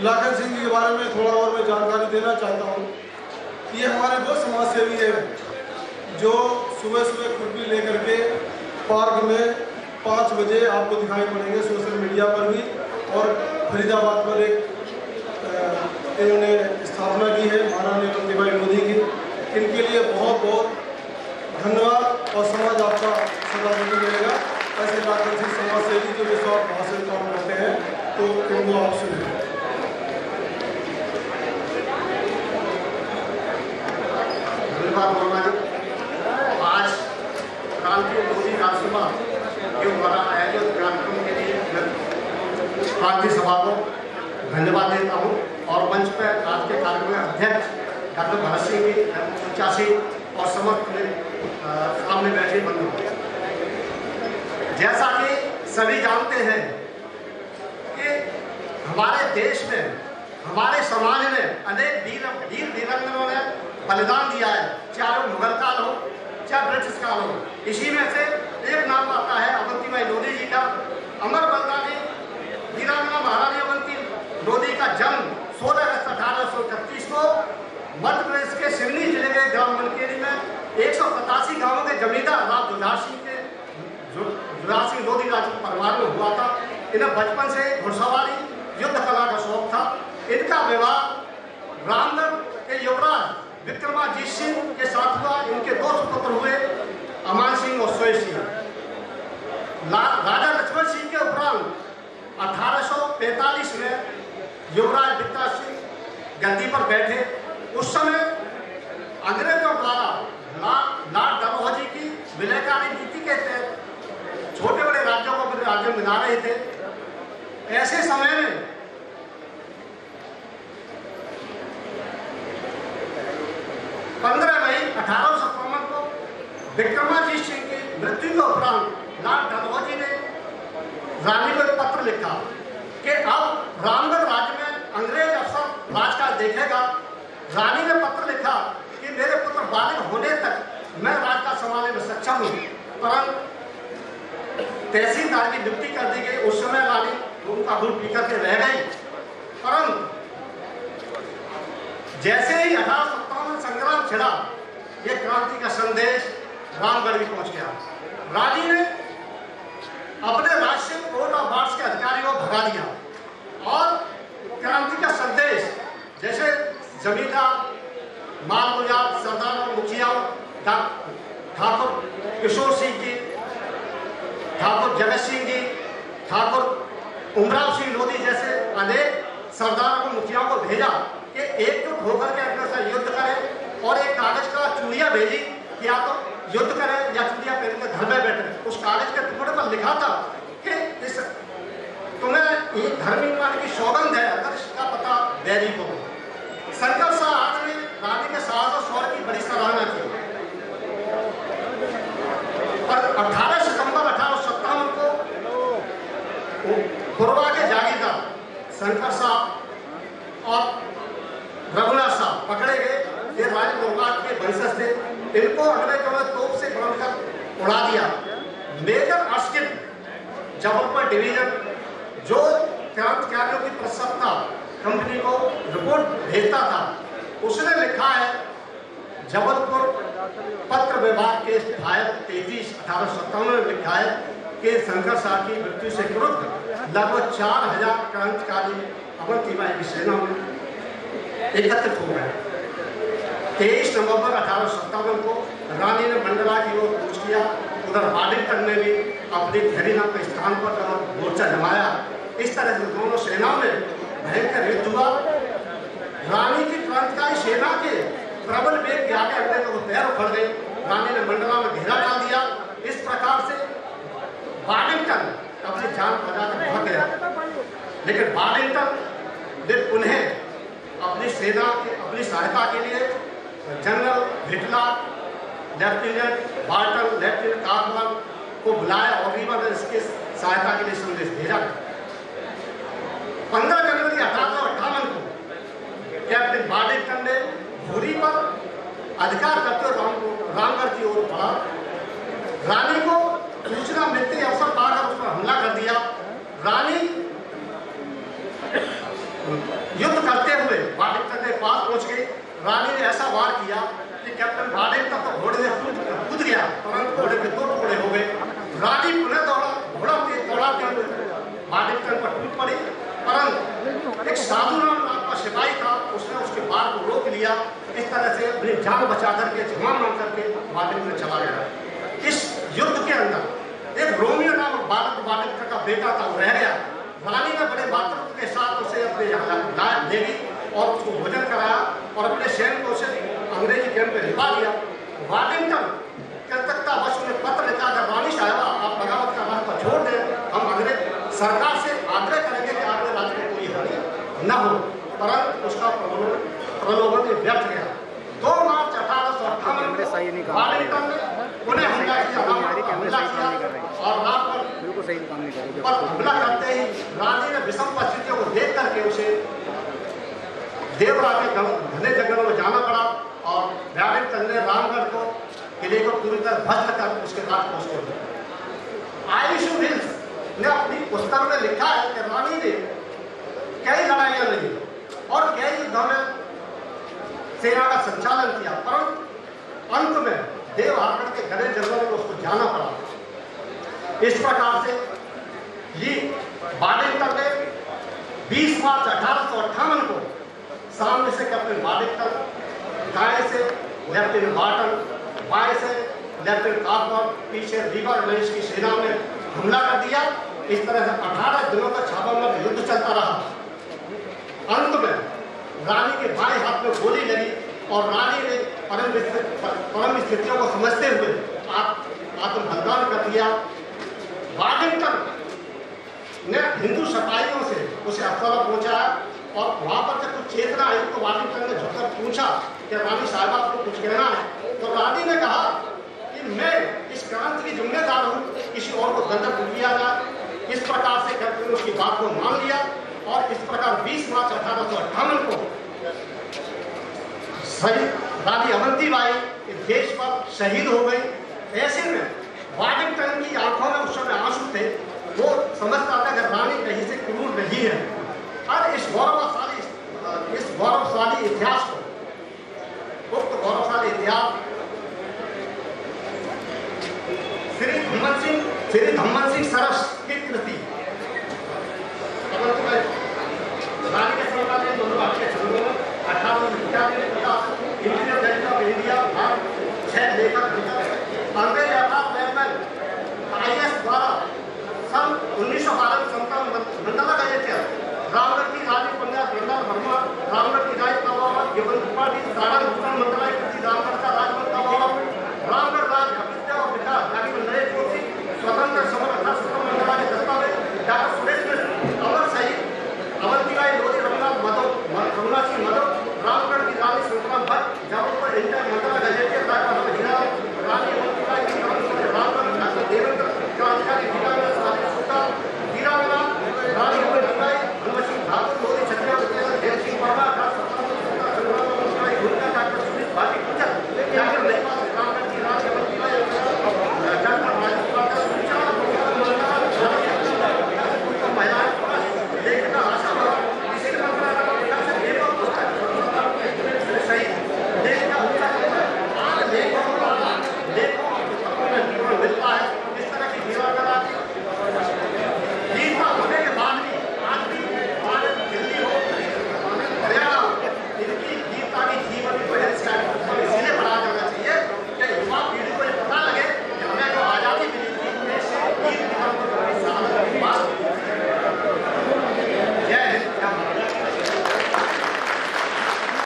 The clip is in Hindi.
लाखन सिंह जी के बारे में थोड़ा और मैं जानकारी देना चाहता हूँ। ये हमारे वो समाज सेवी हैं जो सुबह सुबह खुरपी लेकर के पार्क में 5 बजे आपको दिखाई पड़ेंगे सोशल मीडिया पर भी, और फरीदाबाद पर एक इन्होंने स्थापना की है महारानी प्रतिभाई मोदी की। इनके लिए बहुत बहुत धन्यवाद और समाज आपका सदा बनी रहेगा। ऐसे लाखन सिंह समाज सेवी जो विश्वास हासिल काम करते हैं, तो इनको आप सुनिए। आज क्रांति मोदी राज्यसभा के द्वारा आयोजित कार्यक्रम के लिए क्रांति सभा को धन्यवाद देता हूँ और मंच पर आज के कार्यक्रम में अध्यक्ष डॉक्टर भरत सिंह जी, पंचासी और समस्त सामने बैठे बंधु। जैसा कि सभी जानते हैं कि हमारे देश में, हमारे समाज में अनेक वीर वीरांगनाओं ने बलिदान दिया है, चाहे वो मुगल काल हो चाहे ब्रिटिश काल हो। इसी में से एक नाम आता है अवंतीबाई लोधी जी का। अमर बलिदानी वीरांगना महारानी अवंती लोधी का जन्म 16 अगस्त 1831 को मध्य प्रदेश के सिवनी जिले के ग्राम मनकेरी में 187 गांवों के जमींदार राव जुझार सिंह लोधी राज परिवार में हुआ था। इन्हें बचपन से घुड़सवारी युद्ध कला का शौक था। इनका विवाह रामगढ़ के युवराज विक्रमाजीत सिंह के साथ हुआ। इनके 2 सुपुत्र हुए, अमान सिंह और सोय सिंह। राजा लक्ष्मण सिंह के उपरांत 1845 में युवराज विक्रा सिंह गद्दी पर बैठे। उस समय अंग्रेजों द्वारा लॉर्ड डलहौजी की विलयकारी नीति के तहत छोटे बड़े राज्यों को अपने राज्य में मिला रहे थे। ऐसे समय में 15 मई 1857 को विक्रमाजीत सिंह की मृत्यु के उपरांत लॉर्ड डलहौजी ने रानी को एक पत्र लिखा कि अब रामगढ़ राज्य में अंग्रेज अफसर राजकाज देखेगा। रानी ने पत्र लिखा कि मेरे पुत्र बालिग होने तक मैं राजकाज संभालने में सक्षम हूँ, परंतु तहसीलदार की नियुक्ति कर दी गई। उस समय रानी उनका दूध पीकर के रह गई, परंतु जैसे ही 1857 संग्राम छिड़ा, ये क्रांति का संदेश रामगढ़ भी पहुंच गया। रानी ने अपने राज्य से कोट और बार्स के अधिकारियों को भगा दिया और क्रांति का संदेश जैसे जमींदार, मालगुजार, सरदार और मुखिया, ठाकुर किशोर सिंह जी, ठाकुर जगत सिंह जी, ठाकुर उमराव सिंह लोधी जैसे अनेक सरदार और मुखियाओं को भेजा कि एकजुट होकर के अपने साथ युद्ध करें, और एक कागज का चूड़िया भेजी कि या तो युद्ध करें या चूड़िया पहन के घर में बैठे। उस कागज के टुकड़े पर लिखा था कि इस तुम्हें एक घर निर्माण की सौगंध है अगर इसका पता बैरी को। शंकर शाह आज ने रानी के साहस और शौर्य की बड़ी सराहना की। और 18 सितंबर 1857 को पुरवा के जागीरदार शंकर शाह और रघुनाथ साहब पकड़े गए। ये राज लोकाट के वंशज थे। इनको अंग्रेजों ने तोप से बांधकर उड़ा दिया। मेजर अर्स्किन जबलपुर डिवीजन जो क्रांतिकारियों की प्रसन्नता कंपनी को रिपोर्ट भेजता था, उसने लिखा है जबलपुर पत्र विभाग के फायर 33/1857 में लिखा है कि शंकर शाह की मृत्यु से विरुद्ध लगभग 4000 क्रांतिकारी अवंतीबाई की सेना में एकत्रित हो गए। 23 नवंबर 1857 को रानी ने मंडला की ओर कूच किया। उधर वाडिंगटन में भी अपनी घरीना के स्थान पर मोर्चा जमाया। इस तरह से दोनों सेनाओं में भयंकर युद्ध हुआ। रानी की क्रांतिकारी सेना के प्रबल वेग के आगे अंग्रेजों को पैर उखड़ गए। रानी ने मंडला में घेरा डाल दिया। इस प्रकार से वाडिंगटन अपनी जान बचा कर भाग गया, लेकिन वाडिंगटन ने उन्हें अपनी सेना अपनी सहायता के लिए general Hitler, lieutenant Balton, lieutenant Karlman को बुलाया और रीवा ने इसकी सहायता के लिए संदेश भेजा। 15 जनवरी 1858 को कैप्टन वाडिंगटन ने भूरी पर अधिकार करते हुए रामगढ़ की ओर बढ़ा। रानी को सूचना मिलते ही अवसर पाकर उस पर हमला कर दिया। रानी युद्ध करते हुए वार्डिंगटन के पास पहुंच गई। रानी ने ऐसा वार किया कि कैप्टन वार्डिंगटन तो घोड़े से कूद गया, परंतु घोड़े के 2 टुकड़े हो गए। रानी पुनः दौड़ाते हुए वार्डिंगटन पर टूट पड़ी, परंतु एक साधु नाम का सिपाही था, उसने उसके वार को रोक लिया। इस तरह से अपनी जान बचा करके, जवान मान करके वार्डिंगटन चला गया। इस युद्ध के अंदर एक रोमियो नामक बालक वार्डिंगटन का बेटा था, वो रह गया। रानी ने बड़े मातृत्व के साथ उसे अपने यहाँ ले गई और उसको भोजन कराया और अपने सैन्य को उसे अंग्रेजी कैंप में लिपा दिया। वार्डिंगटन कृतज्ञतावश में पत्र लिखा, अगर रानी साहिबा आप बगावत का रास्ता छोड़ दें, हम अंग्रेज सरकार से आग्रह करेंगे कि आपके राज्य में कोई हानि न हो, परंतु उसका प्रलोभन में व्यर्थ गया। 2 मार्च 1858 को वार्डिंगटन ने उन्हें हमला किया और रात पर हमला करते ही रानी ने विषम परिस्थितियों को देख करके उसे देवरा के घने जंगलों में जाना पड़ा और वार्डिंगटन ने रामगढ़ को किले को पूरी तरह ध्वस्त कर उसके बाद को छोड़ दिया। आइरिश विल्स ने अपनी पुस्तक में लिखा है कि रानी ने कई लड़ाइयां लड़ी और कई युद्धों में सेना का संचालन किया, परंतु अंत में देवहागढ़ के घने जंगलों में उसको जाना पड़ा। इस प्रकार से ये वार्डिंगटन ने 20 मार्च 1858 को सामने से कैप्टन वार्डिंगटन, दाएं से लेफ्टिनेंट बार्टन, बाएं से लेफ्टिनेंट कार्पर, पीछे रिवर लैंस की सेना ने हमला कर दिया। इस तरह से 18 दिनों तक छापामार युद्ध चलता रहा। अंत में रानी के बाएं हाथ में गोली लगी और रानी ने परम स्थितियों को समझते हुए आत्मबलिदान कर दिया। वार्डिंगटन ने हिंदू सिपाहियों से उसे अस्पताल पहुंचाया और वहां पर जब कुछ चेतना आई तो वार्डिंगटन ने झुककर पूछा कि रानी साहिबा को कुछ कहना है, तो रानी ने कहा कि मैं इस क्रांति की जिम्मेदार हूँ, किसी और को दंडक दिया जाए। इस प्रकार से कैप्टन ने उसकी बात को मान लिया और इस प्रकार 20 मार्च 1858 को रानी अवंतीबाई इस देश पर शहीद हो गई। ऐसे में वार्डिंगटन की आंखों में उस समय आंसू थे, वो समझता था कि रानी कहीं से क्रूर नहीं है। और इस गौरवशाली इतिहास को, उक्त गौरवशाली इतिहास श्री धम्मन सिंह सरस की कृति रानी के संबंध में दोनों भारत के संघों में 1850 इंडियन गैजेट ऑफ इंडिया भाग 6 लेखक अंग्रेज अर्थात IS द्वारा सन 1912 में मंडला गैजेट रामगढ़ की रानी कन्या ब्रंदा वर्मा, रामगढ़ की राज तवावा गिवन त्रिपाठी, सारण भूषण मंडला कृति रामगढ़ का राजवंश तवावा, रामगढ़ राज अभिज्ञा और विकास यानी नरेश जोशी, स्वतंत्र समर 1870 मंडला के दस्तावेज, डॉक्टर सुरेश मिश्र, अमर शहीद अवंतीबाई लोधी रघुनाथ सिंह मधव, रामगढ़ की रानी सुल्तान भट्ट, जबलपुर इंडिया मंडला गैजेट